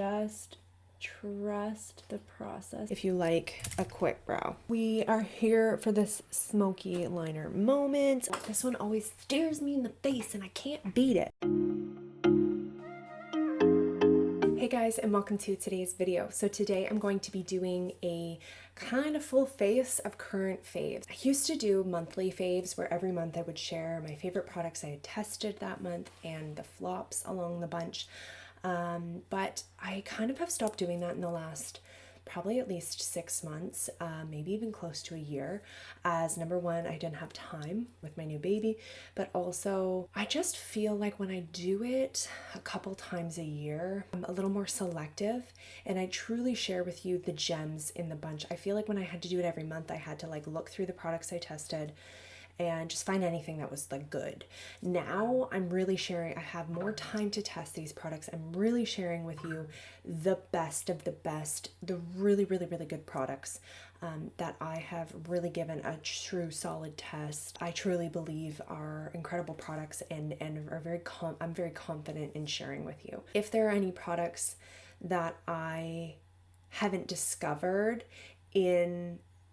Just trust the process if you like a quick brow. We are here for this smoky liner moment. This one always stares me in the face and I can't beat it. Hey guys, and welcome to today's video. So today I'm going to be doing a kind of full face of current faves. I used to do monthly faves where every month I would share my favorite products I had tested that month and the flops along the bunch. But I kind of have stopped doing that in the last probably at least 6 months, maybe even close to a year, as number one, I didn't have time with my new baby, but also I just feel like when I do it a couple times a year, I'm a little more selective and I truly share with you the gems in the bunch. I feel like when I had to do it every month, I had to like look through the products I tested and just find anything that was like good. Now I'm really sharing, I have more time to test these products. I'm really sharing with you the best of the best, the really good products that I have really given a true solid test. I truly believe are incredible products and are I'm very confident in sharing with you. If there are any products that I haven't discovered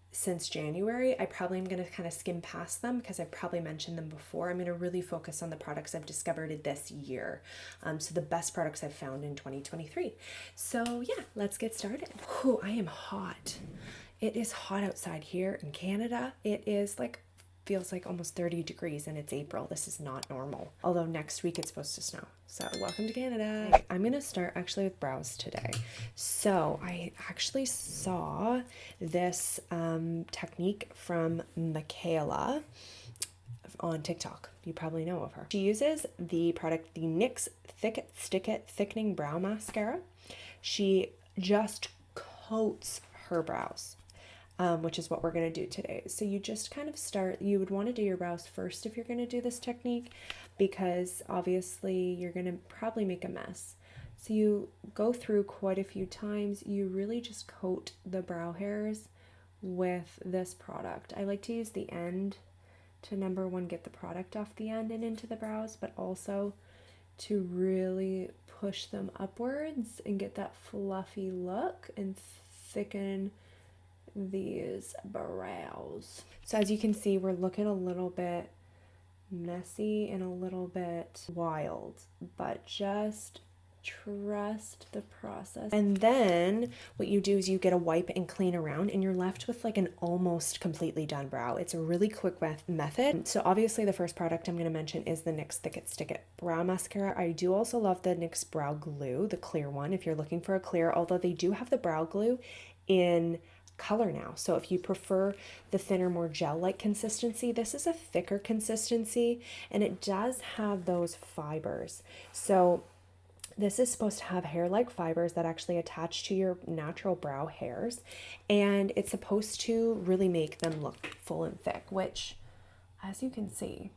since January, I probably am going to kind of skim past them because I've probably mentioned them before. I'm going to really focus on the products I've discovered this year. So the best products I've found in 2023. So yeah, let's get started. Whew, I am hot. It is hot outside here in Canada. It is like, feels like almost 30 degrees and it's April. This is not normal. Although next week it's supposed to snow. So welcome to Canada. Okay, I'm gonna start actually with brows today. So I actually saw this technique from Michaela on TikTok. You probably know of her. She uses the product, the NYX Thick It Stick It Thickening Brow Mascara. She just coats her brows. Which is what we're going to do today. So you just kind of start, you would want to do your brows first if you're going to do this technique, because obviously you're going to probably make a mess. So you go through quite a few times. You really just coat the brow hairs with this product. I like to use the end to, number one, get the product off the end and into the brows, but also to really push them upwards and get that fluffy look and thicken these brows. So as you can see, we're looking a little bit messy and a little bit wild, but just trust the process. And then what you do is you get a wipe and clean around and you're left with like an almost completely done brow. It's a really quick method. So obviously the first product I'm going to mention is the NYX Thick It Stick It Brow Mascara. I do also love the NYX Brow Glue, the clear one, if you're looking for a clear, although they do have the brow glue in color now. So if you prefer the thinner, more gel-like consistency, this is a thicker consistency and it does have those fibers. So this is supposed to have hair-like fibers that actually attach to your natural brow hairs, and it's supposed to really make them look full and thick, which, as you can see,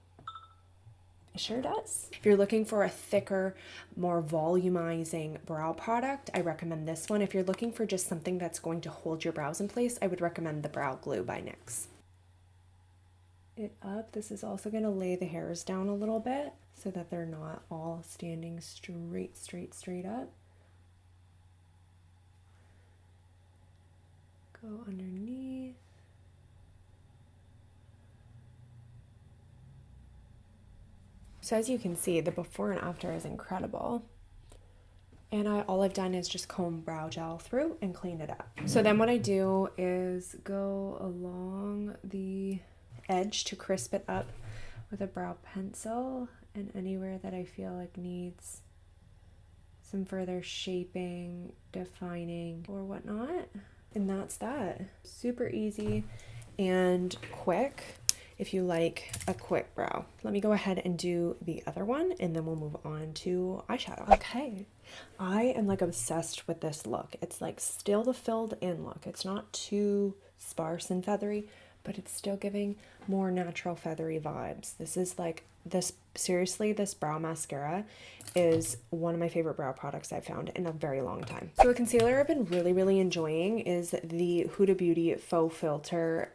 it sure does. If you're looking for a thicker, more volumizing brow product, I recommend this one. If you're looking for just something that's going to hold your brows in place, I would recommend the Brow Glue by NYX. It up. This is also going to lay the hairs down a little bit so that they're not all standing straight up. Go underneath. So as you can see, the before and after is incredible. And all I've done is just comb brow gel through and clean it up. So then what I do is go along the edge to crisp it up with a brow pencil, and anywhere that I feel like needs some further shaping, defining, or whatnot. And that's that. Super easy and quick if you like a quick brow. Let me go ahead and do the other one and then we'll move on to eyeshadow. Okay, I am like obsessed with this look. It's like still the filled in look. It's not too sparse and feathery, but it's still giving more natural feathery vibes. This is like this, seriously, this brow mascara is one of my favorite brow products I've found in a very long time. So a concealer I've been really enjoying is the Huda Beauty Faux Filter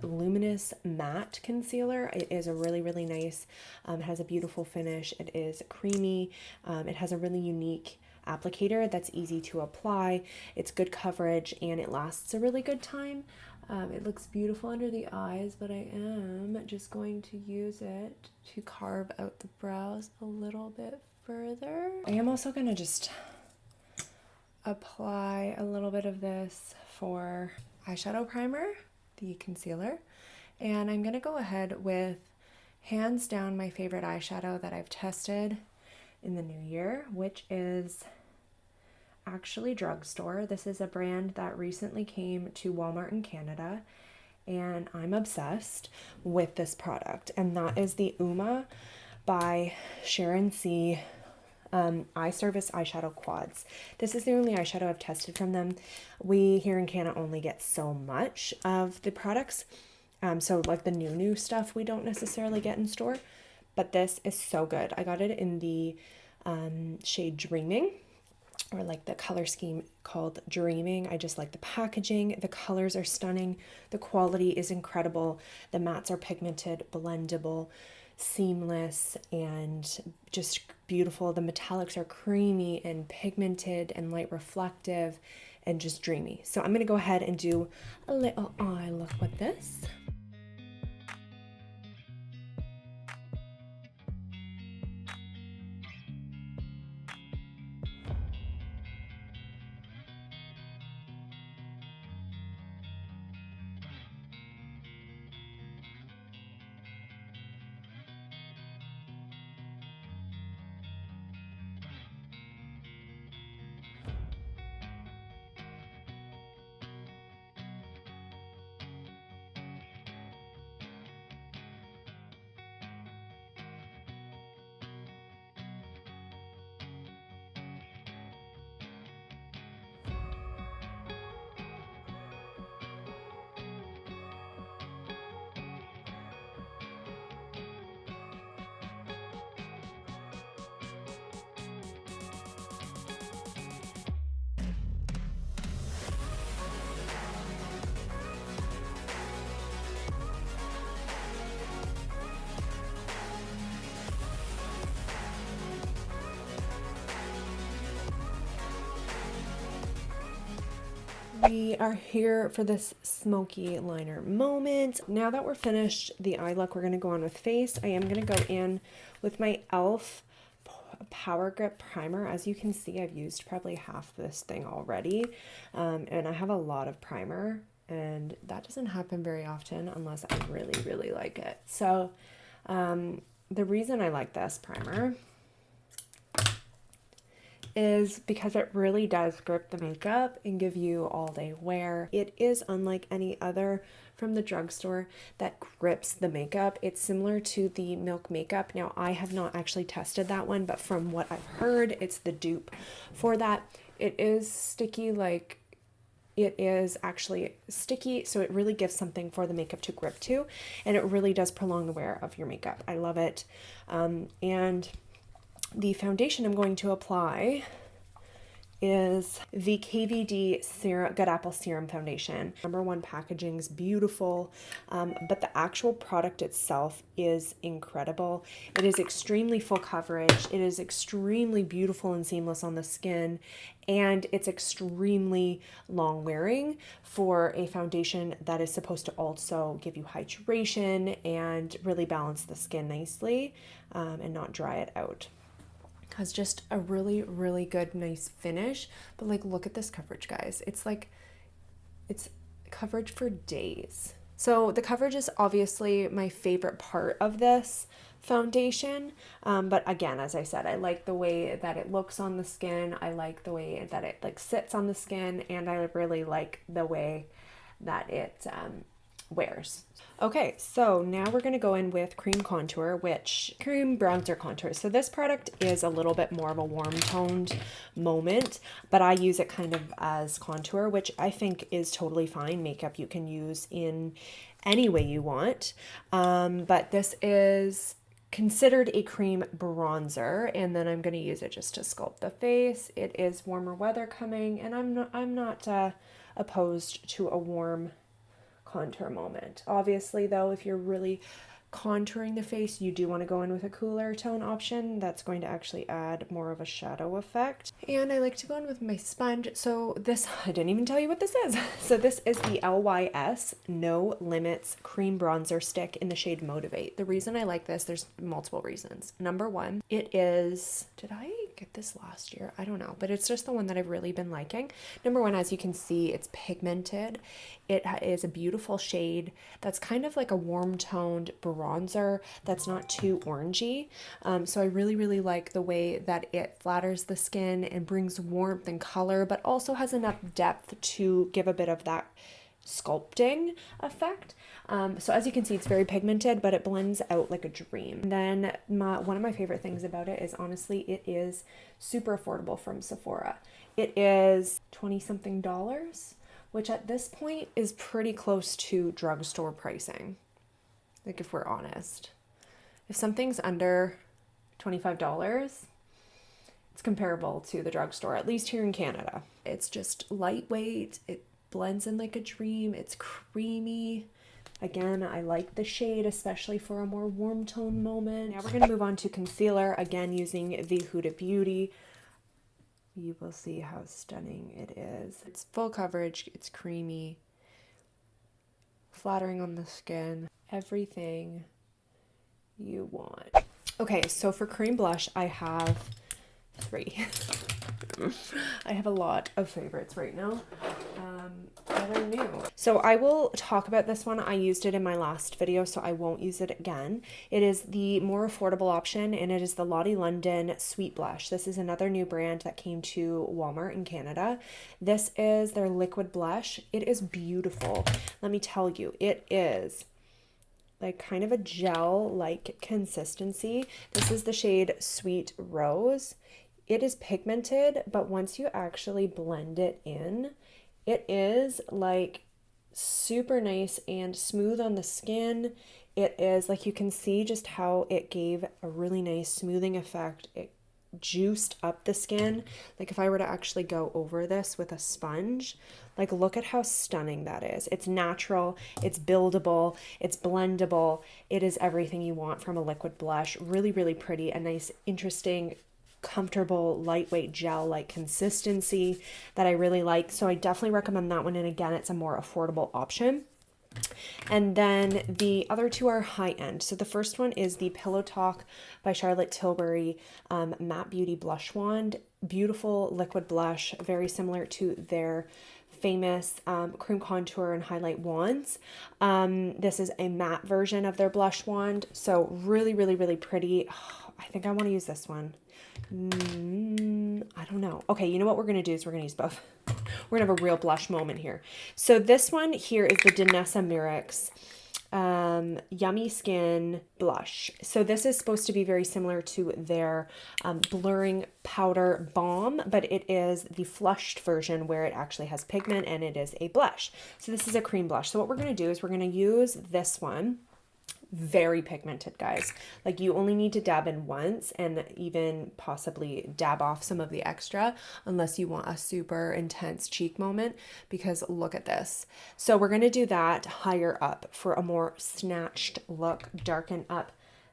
Luminous Matte Concealer. It is a really nice, it has a beautiful finish. It is creamy. It has a really unique applicator that's easy to apply. It's good coverage and it lasts a really good time. It looks beautiful under the eyes, but I am just going to use it to carve out the brows a little bit further. I am also going to just apply a little bit of this for eyeshadow primer, the concealer, and I'm going to go ahead with hands down my favorite eyeshadow that I've tested in the new year, which is actually Drugstore. This is a brand that recently came to Walmart in Canada, and I'm obsessed with this product, and that is the Uma by Sharon C. Eye Service eyeshadow quads. This is the only eyeshadow I've tested from them. We here in Canada only get so much of the products, so like the new stuff we don't necessarily get in store, but this is so good. I got it in the shade Dreaming, or like the color scheme called Dreaming. I just like the packaging. The colors are stunning. The quality is incredible. The mattes are pigmented, blendable, seamless, and just beautiful. The metallics are creamy and pigmented and light reflective and just dreamy. So I'm going to go ahead and do a little eye look with this. We are here for this smoky liner moment. Now that we're finished the eye look, we're going to go on with face. I am going to go in with my e.l.f. Power Grip Primer. As you can see, I've used probably half this thing already, and I have a lot of primer, and that doesn't happen very often unless I really like it. So the reason I like this primer is because it really does grip the makeup and give you all day wear. It is unlike any other from the drugstore that grips the makeup. It's similar to the Milk Makeup. Now, I have not actually tested that one, but from what I've heard, it's the dupe for that. It is sticky, like it is actually sticky, so it really gives something for the makeup to grip to, and it really does prolong the wear of your makeup. I love it. And the foundation I'm going to apply is the KVD Serum, Good Apple Serum Foundation. #1 packaging is beautiful, but the actual product itself is incredible. It is extremely full coverage. It is extremely beautiful and seamless on the skin, and it's extremely long wearing for a foundation that is supposed to also give you hydration and really balance the skin nicely, and not dry it out. Has just a really good, nice finish. But like, look at this coverage, guys. It's like, it's coverage for days. So the coverage is obviously my favorite part of this foundation. But again, as I said, I like the way that it looks on the skin. I like the way that it like sits on the skin, and I really like the way that it wears. Okay, so now we're going to go in with cream contour, cream bronzer contour. So this product is a little bit more of a warm toned moment, but I use it kind of as contour, which I think is totally fine. Makeup you can use in any way you want. But this is considered a cream bronzer, and then I'm going to use it just to sculpt the face. It is warmer weather coming, and I'm not opposed to a warm contour moment. Obviously though, if you're really contouring the face, you do want to go in with a cooler tone option. That's going to actually add more of a shadow effect. And I like to go in with my sponge. So this, I didn't even tell you what this is. So this is the LYS No Limits Cream Bronzer Stick in the shade Motivate. The reason I like this, there's multiple reasons. Number one, it is, did I get this last year? I don't know, but it's just the one that I've really been liking. Number one, as you can see, it's pigmented. It is a beautiful shade that's kind of like a warm toned bronzer that's not too orangey. So I really, really like the way that it flatters the skin and brings warmth and color, but also has enough depth to give a bit of that sculpting effect. So as you can see, it's very pigmented, but it blends out like a dream. And then one of my favorite things about it is honestly, it is super affordable from Sephora. It is $20-something, which at this point is pretty close to drugstore pricing. Like if we're honest, if something's under $25, it's comparable to the drugstore, at least here in Canada. It's just lightweight. It blends in like a dream. It's creamy. Again, I like the shade, especially for a more warm tone moment. Now we're going to move on to concealer, again using the Huda Beauty. You will see how stunning it is. It's full coverage, it's creamy, flattering on the skin, everything you want. Okay, so for cream blush, I have 3. I have a lot of favorites right now that are new. So I will talk about this one. I used it in my last video, so I won't use it again. It is the more affordable option, and it is the Lottie London Sweet Blush. This is another new brand that came to Walmart in Canada. This is their liquid blush. It is beautiful. Let me tell you, it is like kind of a gel-like consistency. This is the shade Sweet Rose. It is pigmented, but once you actually blend it in, it is like super nice and smooth on the skin. It is like, you can see just how it gave a really nice smoothing effect. It juiced up the skin. Like if I were to actually go over this with a sponge, like look at how stunning that is. It's natural, it's buildable, it's blendable. It is everything you want from a liquid blush. Really, really pretty. A nice, interesting, comfortable, lightweight gel-like consistency that I really like. So I definitely recommend that one. And again, it's a more affordable option. And then the other two are high-end. So the first one is the Pillow Talk by Charlotte Tilbury Matte Beauty Blush Wand. Beautiful liquid blush, very similar to their famous cream contour and highlight wands. This is a matte version of their blush wand. So really, really, really pretty. Oh, I think I want to use this one. I don't know. Okay, you know what we're going to do is we're going to use both. We're going to have a real blush moment here. So this one here is the Danessa Myricks Yummy Skin Blush. So this is supposed to be very similar to their Blurring Powder Balm, but it is the flushed version where it actually has pigment and it is a blush. So this is a cream blush. So what we're going to do is we're going to use this one. Very pigmented, guys. Like you only need to dab in once and even possibly dab off some of the extra unless you want a super intense cheek moment, because look at this. So we're going to do that higher up for a more snatched look, darken up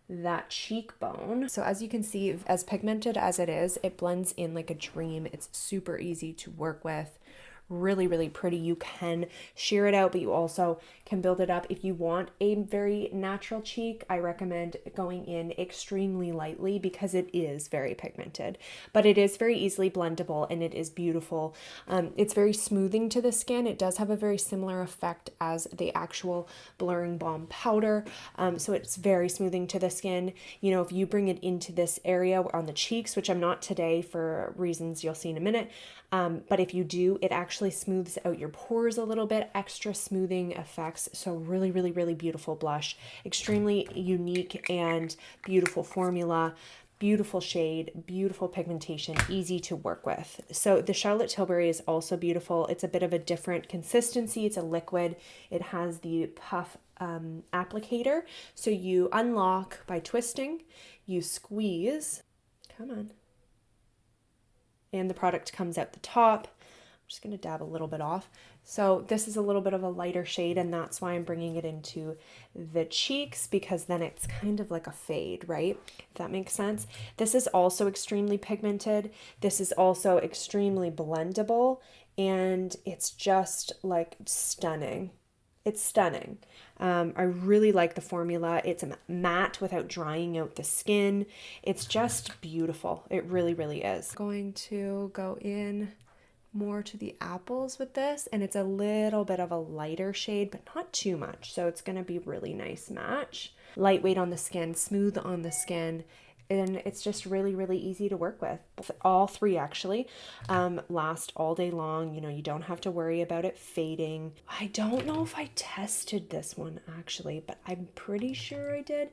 that cheekbone. So as you can see, as pigmented as it is, it blends in like a dream. It's super easy to work with. Really, really pretty. You can sheer it out, but you also can build it up. If you want a very natural cheek, I recommend going in extremely lightly because it is very pigmented, but it is very easily blendable and it is beautiful. It's very smoothing to the skin. It does have a very similar effect as the actual Blurring Balm powder. So it's very smoothing to the skin. You know, if you bring it into this area on the cheeks, which I'm not today for reasons you'll see in a minute, but if you do, it actually smooths out your pores a little bit, extra smoothing effects. So really, really, really beautiful blush, extremely unique and beautiful formula, beautiful shade, beautiful pigmentation, easy to work with. So the Charlotte Tilbury is also beautiful. It's a bit of a different consistency. It's a liquid. It has the puff applicator. So you unlock by twisting, you squeeze, come on, and the product comes out the top. just going to dab a little bit off. So this is a little bit of a lighter shade, and that's why I'm bringing it into the cheeks, because then it's kind of like a fade, right? If that makes sense. This is also extremely pigmented. This is also extremely blendable, and it's just like stunning. It's stunning. I really like the formula. It's matte without drying out the skin. It's just beautiful. It really, really is. Going to go in more to the apples with this, and it's a little bit of a lighter shade, but not too much. So it's going to be really nice match. Lightweight on the skin, smooth on the skin. And it's just really, really easy to work with. All three actually last all day long. You know, you don't have to worry about it fading. I don't know if I tested this one actually, but I'm pretty sure I did.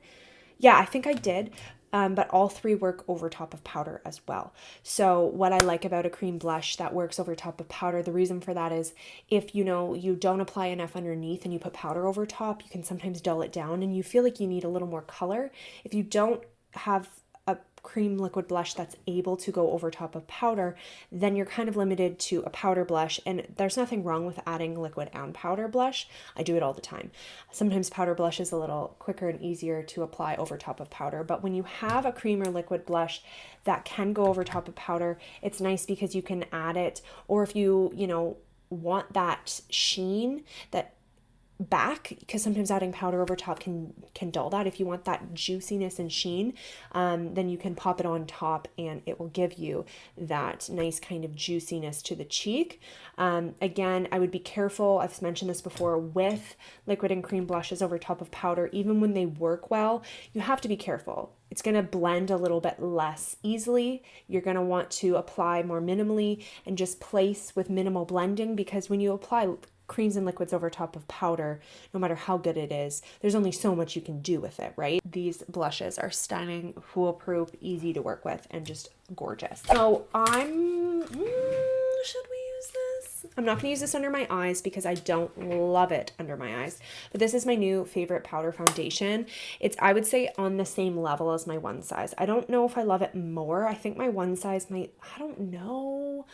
Yeah, I think I did. But all three work over top of powder as well. So what I like about a cream blush that works over top of powder, the reason for that is if you know you don't apply enough underneath and you put powder over top, you can sometimes dull it down and you feel like you need a little more color. If you don't have a cream liquid blush that's able to go over top of powder, then you're kind of limited to a powder blush. And there's nothing wrong with adding liquid and powder blush. I do it all the time. Sometimes powder blush is a little quicker and easier to apply over top of powder, but when you have a cream or liquid blush that can go over top of powder, it's nice because you can add it, or if you know, want that sheen, that back, because sometimes adding powder over top can dull that. If you want that juiciness and sheen, then you can pop it on top and it will give you that nice kind of juiciness to the cheek. Again, I would be careful, I've mentioned this before, with liquid and cream blushes over top of powder. Even when they work well, you have to be careful. It's going to blend a little bit less easily. You're going to want to apply more minimally and just place with minimal blending, because when you apply creams and liquids over top of powder, no matter how good it is, there's only so much you can do with it, right? These blushes are stunning, foolproof, easy to work with, and just gorgeous. So should we use this? I'm not gonna use this under my eyes because I don't love it under my eyes, but this is my new favorite powder foundation. It's, I would say, on the same level as my One Size. I don't know if I love it more. I think my One Size might, I don't know.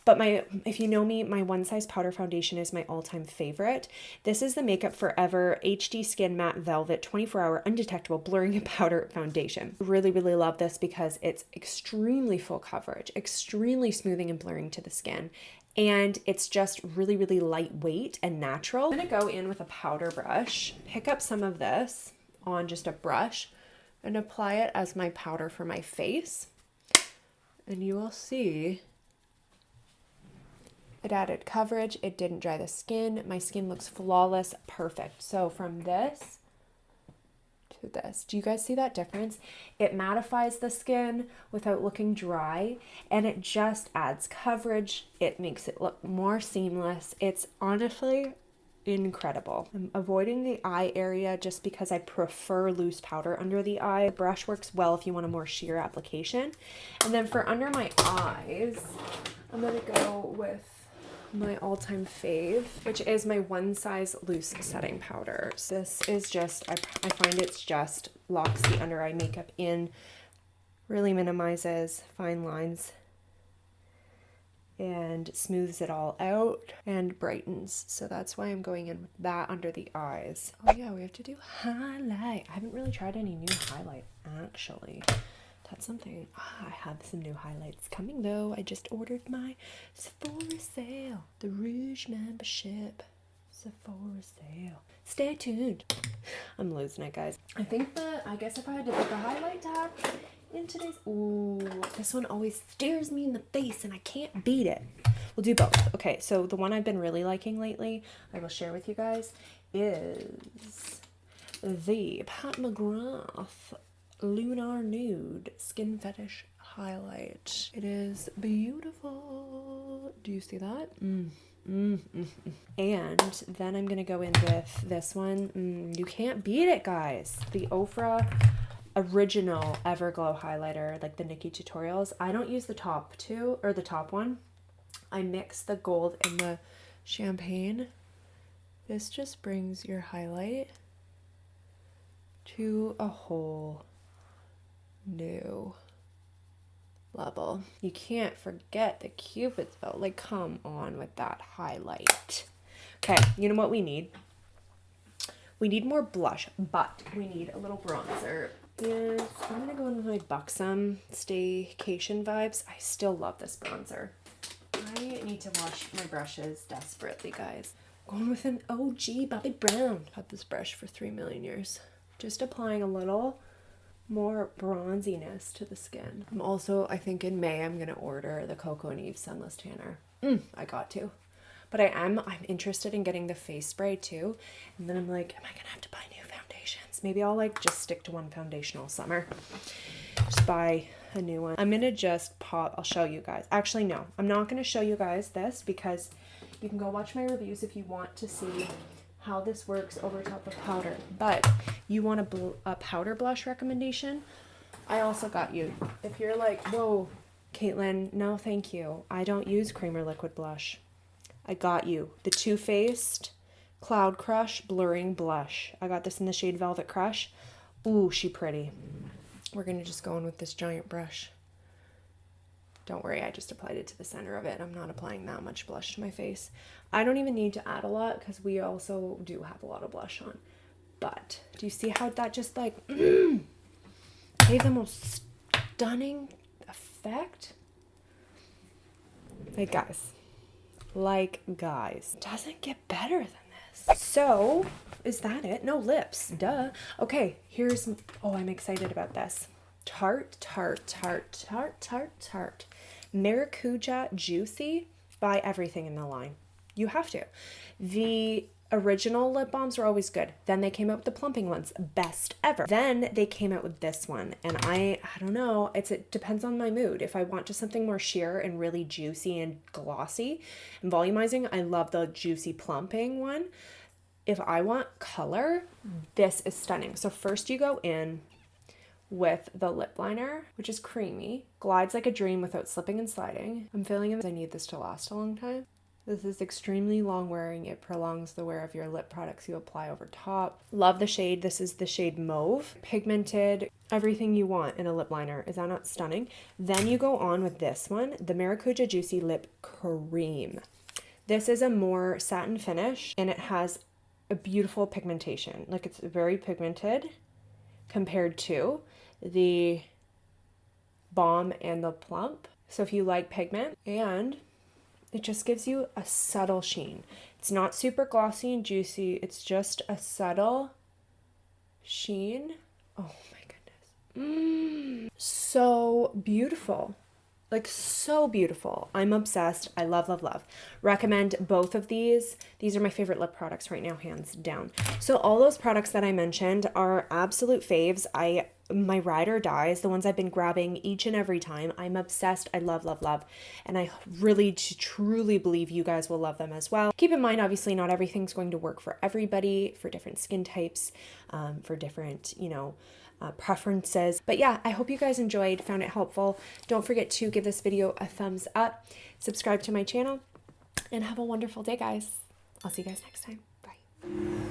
But if you know me, my One Size powder foundation is my all-time favorite. This is the Makeup Forever HD Skin Matte Velvet 24-Hour Undetectable Blurring Powder Foundation. Really, really love this because it's extremely full coverage, extremely smoothing and blurring to the skin. And it's just really, really lightweight and natural. I'm gonna go in with a powder brush, pick up some of this on just a brush, and apply it as my powder for my face. And you will see it added coverage. It didn't dry the skin. My skin looks flawless, perfect. So from this to this, do you guys see that difference? It mattifies the skin without looking dry, and it just adds coverage. It makes it look more seamless. It's honestly incredible. I'm avoiding the eye area just because I prefer loose powder under the eye. The brush works well if you want a more sheer application. And then for under my eyes, I'm gonna go with my all-time fave, which is my One Size loose setting powder. So this is just, I find it's just locks the under eye makeup in, really minimizes fine lines, and smooths it all out and brightens. So that's why I'm going in with that under the eyes. Oh yeah, we have to do highlight. I haven't really tried any new highlight actually. That's something. I have some new highlights coming though. I just ordered my Sephora sale, the Rouge membership Sephora sale. Stay tuned. I'm losing it, guys. I guess if I had to put the highlight tab in today's, ooh, this one always stares me in the face and I can't beat it. We'll do both. Okay, so the one I've been really liking lately, I will share with you guys, is the PatMcGrath Lunar Nude Skin Fetish Highlight. It is beautiful. Do you see that? And then I'm gonna go in with this one. You can't beat it, guys. The Ofra original Everglow highlighter, like the Nikki tutorials. I don't use the top two, or the top one. I mix the gold and the champagne. This just brings your highlight to a whole new level. You can't forget the Cupid's bow. Like, come on with that highlight. Okay, you know what we need? We need more blush, but we need a little bronzer. And I'm gonna go in with my Buxom staycation vibes. I still love this bronzer. I need to wash my brushes desperately, guys. Going with an OG Bobby Brown. I've had this brush for 3 million years. Just applying a little more bronziness to the skin. I'm also, I think in May, I'm gonna order the Coco and Eve Sunless Tanner. I got to. But I'm interested in getting the face spray too. And then I'm like, am I gonna have to buy new foundations? Maybe I'll like just stick to one foundation all summer. Just buy a new one. I'm gonna just pop, I'll show you guys. Actually, no, I'm not gonna show you guys this because you can go watch my reviews if you want to see how this works over top of powder. But you want a powder blush recommendation? I also got you. If you're like, whoa, Caitlin, no thank you. I don't use cream or liquid blush. I got you. The Too Faced Cloud Crush Blurring Blush. I got this in the shade Velvet Crush. Ooh, she pretty. We're going to just go in with this giant brush. Don't worry, I just applied it to the center of it. I'm not applying that much blush to my face. I don't even need to add a lot because we also do have a lot of blush on. But do you see how that just like gave the most stunning effect? Like guys, doesn't get better than this. So is that it? No, lips, duh. Okay, here's, oh, I'm excited about this. Tarte Maracuja Juicy. Buy everything in the line. You have to. The original lip balms were always good. Then they came out with the plumping ones, best ever. Then they came out with this one, and I don't know, it depends on my mood. If I want just something more sheer and really juicy and glossy and volumizing, I love the juicy plumping one. If I want color, this is stunning. So first you go in with the lip liner, which is creamy, glides like a dream without slipping and sliding. I'm feeling I need this to last a long time. This is extremely long wearing. It prolongs the wear of your lip products you apply over top. Love the shade. This is the shade Mauve. Pigmented, everything you want in a lip liner. Is that not stunning? Then you go on with this one, the Maracuja Juicy Lip Cream. This is a more satin finish and it has a beautiful pigmentation. Like, it's very pigmented compared to the Balm and the Plump. So if you like pigment, and it just gives you a subtle sheen. It's not super glossy and juicy. It's just a subtle sheen. Oh my goodness. So beautiful. Like, so beautiful. I'm obsessed. I love, love, love. Recommend both of these. These are my favorite lip products right now, hands down. So all those products that I mentioned are absolute faves. My ride or dies, the ones I've been grabbing each and every time. I'm obsessed. I love, love, love. And I really, truly believe you guys will love them as well. Keep in mind, obviously, not everything's going to work for everybody, for different skin types, for different, preferences. But yeah, I hope you guys enjoyed, found it helpful. Don't forget to give this video a thumbs up, subscribe to my channel, and have a wonderful day, guys. I'll see you guys next time. Bye.